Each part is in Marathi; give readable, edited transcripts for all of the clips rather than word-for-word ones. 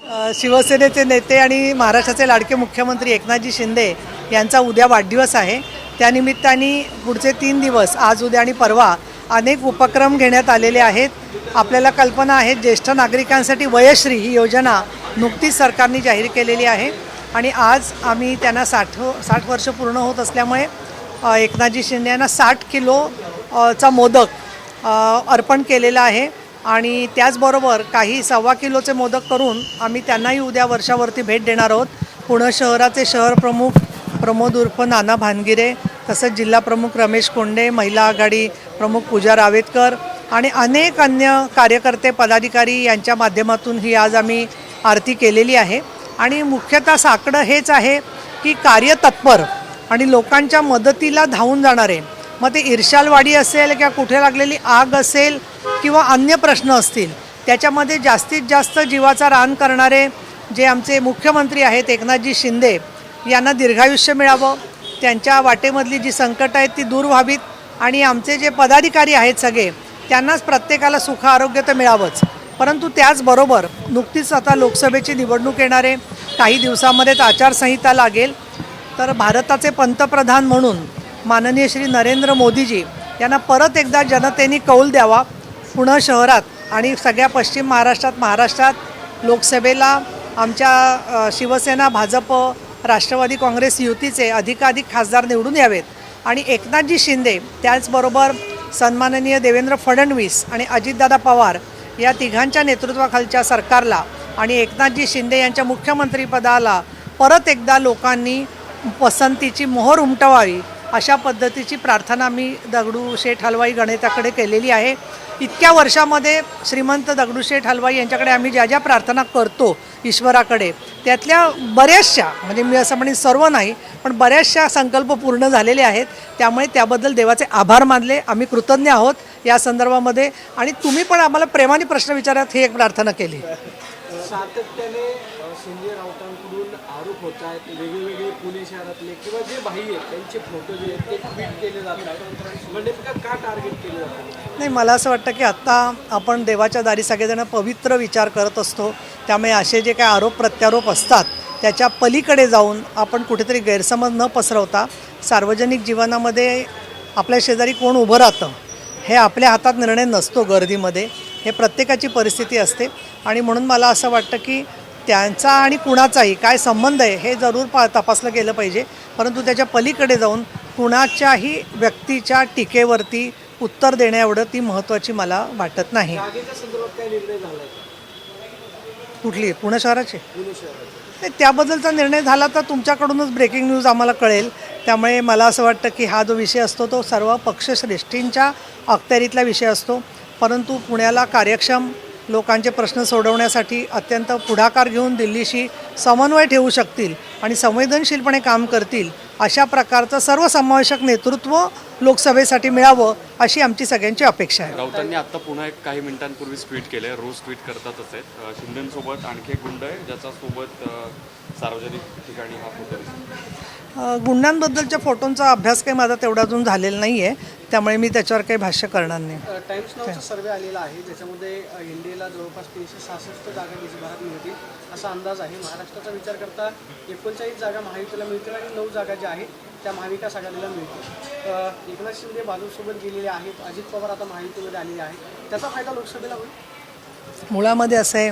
शिवसेनेचे नेते आणि महाराष्ट्राचे लाडके मुख्यमंत्री एकनाथजी शिंदे यांचा उद्या वाढदिवस आहे। त्यानिमित्ताने पुढचे 3 दिवस आज उद्या आणि परवा अनेक उपक्रम घेण्यात आलेले आहेत। आपल्याला कल्पना आहे ज्येष्ठ नागरिकांसाठी वयश्री ही योजना नुकतीच सरकारने जाहीर केलेली आहे आणि आज आम्ही त्यांना 60 वर्ष पूर्ण होत असल्यामुळे एकनाथजी शिंदे यांना 60 किलो चा मोदक अर्पण केलेला आहे आणि त्याचबरोबर काही 1.25 किलोचे मोदक करून आम्ही त्यांनाही उद्या वर्षावरती भेट देणार आहोत। पुणे शहराचे शहर प्रमुख प्रमोद उर्फ नाना भानगिरे, तसंच जिल्हा प्रमुख रमेश कोंडे, महिला आघाडी प्रमुख पूजा रावेतकर आणि अनेक अन्य कार्यकर्ते पदाधिकारी यांच्या माध्यमातून ही आज आम्ही आरती केलेली आहे। आणि मुख्यतः साकडं हेच आहे की कार्यतत्पर आणि लोकांच्या मदतीला धावून जाणारे, मग ते इर्शालवाडी असेल किंवा कुठे लागलेली आग असेल किंवा अन्य प्रश्न असतील, त्याच्यामध्ये जास्तीत जास्त जीवाचा रान करणारे जे आमचे मुख्यमंत्री आहेत एकनाथजी शिंदे यांना दीर्घायुष्य मिळावं, त्यांच्या वाटेमधली जी संकट आहेत ती दूर व्हावीत आणि आमचे जे पदाधिकारी आहेत सगळे त्यांनाच प्रत्येकाला सुख आरोग्य तर मिळावंच। परंतु त्याचबरोबर नुकतीच आता लोकसभेची निवडणूक येणारे, काही दिवसामध्येच आचारसंहिता लागेल, तर भारताचे पंतप्रधान म्हणून माननीय श्री नरेंद्र मोदीजी यांना परत एकदा जनतेने कौल द्यावा। पुणे शहरात आणि सगळ्या पश्चिम महाराष्ट्रात लोकसभेला आमच्या शिवसेना, भाजप, राष्ट्रवादी काँग्रेस युतीचे अधिकाधिक खासदार निवडून यावेत आणि एकनाथजी शिंदे त्याचबरोबर सन्माननीय देवेंद्र फडणवीस आणि अजितदादा पवार या तिघांच्या नेतृत्वाखालच्या सरकारला आणि एकनाथजी शिंदे यांच्या मुख्यमंत्रीपदाला परत एकदा लोकांनी पसंतीची मोहर उमटवावी अशा पद्धतीची प्रार्थना मी दगडूशेठ हलवाई गणेशाकडे केलेली आहे। इतक्या वर्षामध्ये श्रीमंत दगडूशेठ हलवाई यांच्याकडे आम्ही ज्या ज्या प्रार्थना करतो ईश्वराकडे, त्यातल्या बऱ्याचशा, म्हणजे मी असं म्हणेन सर्व नाही पण बऱ्याचशा संकल्प पूर्ण झालेले आहेत। त्यामुळे त्याबद्दल देवाचे आभार मानले, आम्ही कृतज्ञ आहोत या संदर्भामध्ये। आणि तुम्ही पण आम्हाला प्रेमाने प्रश्न विचारत ही एक प्रार्थना केली। सातत्याने संजय राऊतांकडून आरोप होत आहेत, वेगवेगळे पुणे शहरातले किंवा जे बाह्य आहेत त्यांचे फोटो जे आहेत ते ट्विट केले जातात, म्हणजे का टार्गेट केले जातात? नाही, मला असं वाटतं की आत्ता आपण देवाच्या दारी सगळेजण पवित्र विचार करत असतो, त्यामुळे असे जे काही आरोप प्रत्यारोप असतात त्याच्या पलीकडे जाऊन आपण कुठेतरी गैरसमज न पसरवता सार्वजनिक जीवनामध्ये आपल्या शेजारी कोण उभं राहतं हे आपल्या हातात निर्णय नसतो। गर्दीमध्ये हे प्रत्येकाची परिस्थिती असते आणि म्हणून मला असं वाटतं की त्यांचा आणि कुणाचाही काय संबंध आहे हे जरूर तपासलं गेलं पाहिजे, परंतु त्याच्या पलीकडे जाऊन कुणाच्याही व्यक्तीच्या टीकेवरती उत्तर देण्याएवढं ती महत्त्वाची मला वाटत नाही। कुठली? पुणे शहराचे? त्याबद्दलचा निर्णय झाला तर तुमच्याकडूनच ब्रेकिंग न्यूज आम्हाला कळेल। त्यामुळे मला असं वाटतं की हा जो विषय असतो तो सर्व पक्षश्रेष्ठींच्या अखत्यारीतला विषय असतो, परंतु पुण्याला कार्यक्षम लोकांचे प्रश्न सोडवण्यासाठी अत्यंत पुढाकार घेऊन दिल्लीशी समन्वय ठेवू शकतील आणि संवेदनशीलपणे काम करतील अशा प्रकारचं सर्वसमावेशक नेतृत्व लोकसभेसाठी मिळावं अशी आमची सगळ्यांची अपेक्षा आहे। राऊतांनी आत्ता पुन्हा काही मिनिटांपूर्वीच ट्विट केलं आहे, रोज ट्विट करतातच आहेत, शिंदेंसोबत आणखी एक गुंड आहे ज्याच्यासोबत सार्वजनिक ठिकाणी हा फोटो। गुंडांबद्दलच्या फोटोंचा अभ्यास काही माझा तेवढा अजून झालेला नाही आहे, त्यामुळे मी त्याच्यावर काही भाष्य करणार नाही। टाइम्स नावचा सर्वे आलेला आहे ज्याच्यामध्ये इंडियाला जवळपास 366 जागा देशभरात मिळतील असा अंदाज आहे। महाराष्ट्राचा विचार करता 39 जागा महायुतीला मिळतील आणि 9 जागा ज्या आहेत त्या महाविकास आघाडीला मिळतील। एकनाथ शिंदे भाजपसोबत गेलेले आहेत, अजित पवार आता महायुतीमध्ये आलेले आहेत, त्याचा फायदा लोकसभेला होईल? मुळामध्ये असं आहे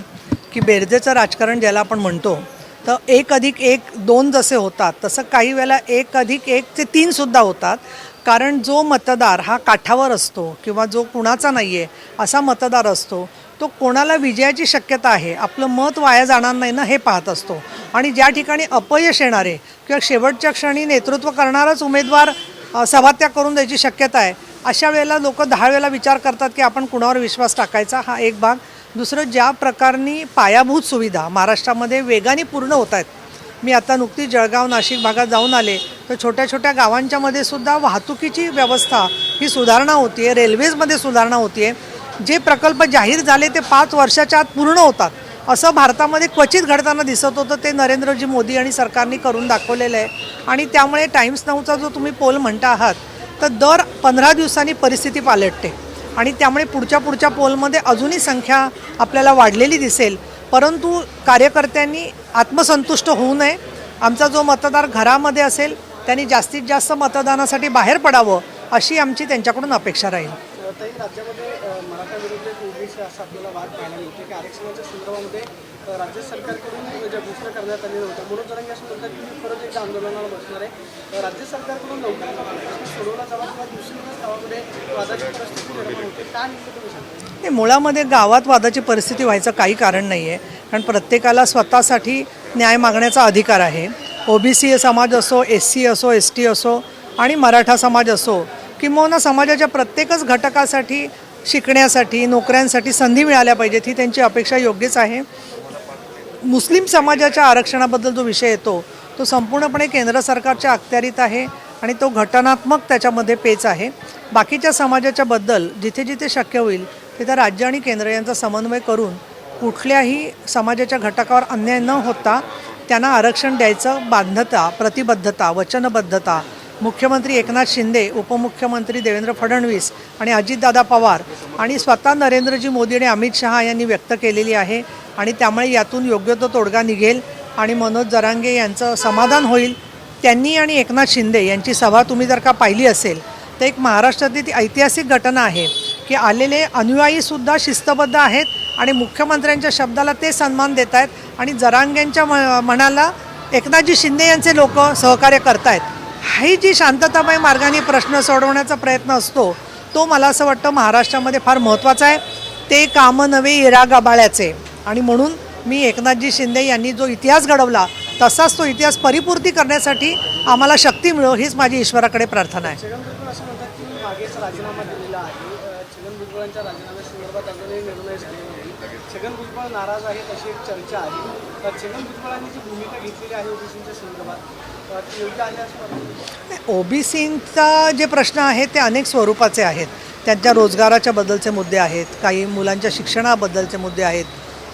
की बेरजेचं राजकारण ज्याला आपण म्हणतो तर 1+1=2 जसे होतात तसं काही वेळेला 1+1=3 सुद्धा होतात। कारण जो मतदार हा काठावर असतो किंवा जो कुणाचा नाही आहे असा मतदार असतो तो कोणाला विजयाची शक्यता आहे, आपलं मत वाया जाणार नाही ना हे पाहत असतो। आणि ज्या ठिकाणी अपयश येणारे किंवा शेवटच्या क्षणी नेतृत्व करणाराच उमेदवार सभात्याग करून द्यायची शक्यता आहे, अशा वेळेला लोक 10 वेळेला विचार करतात की आपण कुणावर विश्वास टाकायचा, हा एक भाग। दुसरं, ज्या प्रकारनी पायाभूत सुविधा महाराष्ट्रामध्ये वेगाने पूर्ण होत आहेत, मी आता नुकतीच जळगाव नाशिक भागात जाऊन आले तर छोट्या छोट्या गावांच्या मध्ये सुद्धा वाहतुकीची व्यवस्था ही सुधारणा होती आहे, रेल्वेजमध्ये सुधारणा होती आहे। जे प्रकल्प जाहीर झाले ते 5 वर्षाच्या आत पूर्ण होतात असं भारतामध्ये क्वचित घडताना दिसत होतं, ते नरेंद्रजी मोदी आणि सरकारने करून दाखवलेलं आहे। आणि त्यामुळे टाइम्स नाऊचा जो तुम्ही पोल म्हणता आहात तर दर 15 दिवसांनी परिस्थिती पालटते आणि त्यामुळे पुढच्या पोलमध्ये अजूनही संख्या आपल्याला वाढलेली दिसेल। परंतु कार्यकर्त्यांनी आत्मसंतुष्ट होऊ नये. आमचा जो मतदार घरामध्ये असेल त्यांनी जास्तीत जास्त मतदानासाठी बाहेर पडावं अशी आमची त्यांच्याकडून अपेक्षा राहील. तरी राज्यामध्ये मराठा विरुद्ध ओबीसी असा आपल्याला वाद पाहायला मिळते की आरक्षणाच्या संदर्भामध्ये राज्य सरकारकडून ज्या घोषणा करण्यात आलेल्या होत्या मनोज जरांगे असं म्हणतात की मी परत एकदा आंदोलनाला बसणार आहे. राज्य सरकारकडून लवकरात लवकर प्रश्न सोडवला जावा किंवा दिवसेंदिवस गावामध्ये वादाची परिस्थिती निर्माण होते. का नेमकं तुम्ही सांगता? नाही, मुळामध्ये गावात वादाची परिस्थिती व्हायचं काही कारण नाही आहे. कारण प्रत्येकाला स्वतःसाठी न्याय मागण्याचा अधिकार आहे. ओबीसी समाज असो, SC असो, ST असो आणि मराठा समाज असो, किंबहुना समाजाच्या प्रत्येकच घटकासाठी शिकण्यासाठी नोकऱ्यांसाठी संधी मिळाल्या पाहिजेत ही त्यांची अपेक्षा योग्यच आहे. मुस्लिम समाजाच्या आरक्षणाबद्दल जो विषय येतो तो संपूर्णपणे केंद्र सरकारच्या अखत्यारीत आहे आणि तो घटनात्मक त्याच्यामध्ये पेच आहे. बाकीच्या समाजाच्या बद्दल जिथे जिथे शक्य होईल तिथे राज्य आणि केंद्र यांचा समन्वय करून कुठल्याही समाजाच्या घटकावर अन्याय न होता त्यांना आरक्षण द्यायचं बाध्यता, प्रतिबद्धता, वचनबद्धता मुख्यमंत्री एकनाथ शिंदे, उपमुख्यमंत्री देवेंद्र फडणवीस आणि अजितदादा पवार आणि स्वतः नरेंद्रजी मोदी आणि अमित शहा यांनी व्यक्त केलेली आहे. आणि त्यामुळे यातून योग्य तो तोडगा निघेल आणि मनोज जरांगे यांचं समाधान होईल. त्यांनी आणि एकनाथ शिंदे यांची सभा तुम्ही जर का पाहिली असेल तर एक महाराष्ट्रातली ती ऐतिहासिक घटना आहे की आलेले अनुयायीसुद्धा शिस्तबद्ध आहेत आणि मुख्यमंत्र्यांच्या शब्दाला ते सन्मान देत आहेत आणि जरांगेंच्या मनाला एकनाथजी शिंदे यांचे लोक सहकार्य करत आहेत. ही जी शांततामय मार्गाने प्रश्न सोडवण्याचा प्रयत्न असतो तो मला असं वाटतं महाराष्ट्रामध्ये फार महत्त्वाचा आहे. ते कामं नव्हे इरा गबाळ्याचे. आणि म्हणून मी एकनाथजी शिंदे यांनी जो इतिहास घडवला तसाच तो इतिहास परिपूर्ती करण्यासाठी आम्हाला शक्ती मिळो हीच माझी ईश्वराकडे प्रार्थना आहे. छगन भुजबळ असं म्हणतात की मी मागेच राजीनामा दिलेला आहे. छगन भुजबळांच्या राजीनाम्यासंदर्भात अजूनही निर्णय झालेला नाही. छगन भुजबळ नाराज आहेत अशी एक चर्चा आहे. छगन भुजबळांनी जी भूमिका घेतलेली आहे ओबीसीच्या संदर्भात ती योग्य आहे असं वाटतं? ओबीसींचा जे प्रश्न आहेत ते अनेक स्वरूपाचे आहेत. त्यांच्या रोजगाराच्या बद्दलचे मुद्दे आहेत, काही मुलांच्या शिक्षणाबद्दलचे मुद्दे आहेत.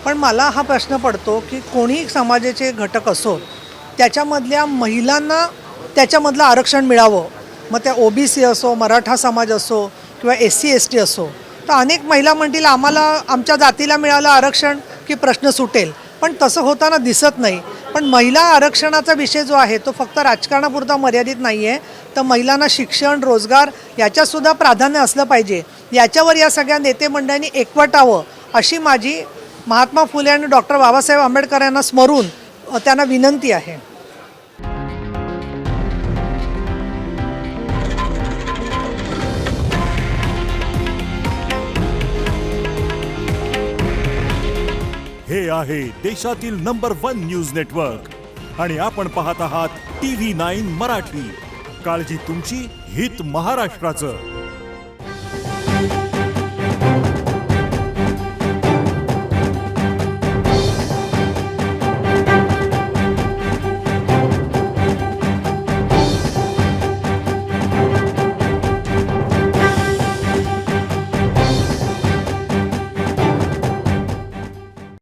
पण मला हा प्रश्न पडतो की कोणी समाजाचे घटक असो त्याच्यामधल्या महिलांना त्याच्यामधलं आरक्षण मिळावं. मग त्या ओबीसी असो, मराठा समाज असो किंवा SC ST असो. तर अनेक महिला म्हणतील आम्हाला आमच्या जातीला मिळालं आरक्षण की प्रश्न सुटेल. पण तसं होताना दिसत नाही. पण महिला आरक्षणाचा विषय जो आहे तो फक्त राजकारणापुरता मर्यादित नाही आहे. तर महिलांना शिक्षण, रोजगार याच्यातसुद्धा प्राधान्य असलं पाहिजे. याच्यावर या सगळ्या नेते मंडळांनी एकवटावं अशी माझी महात्मा फुले आणि डॉक्टर बाबासाहेब आंबेडकर यांना स्मरून त्यांना विनंती आहे. हे आहे देशातील नंबर 1 न्यूज नेटवर्क आणि आपण पाहत आहात TV9 मराठी. काळजी तुमची, हित महाराष्ट्राचं.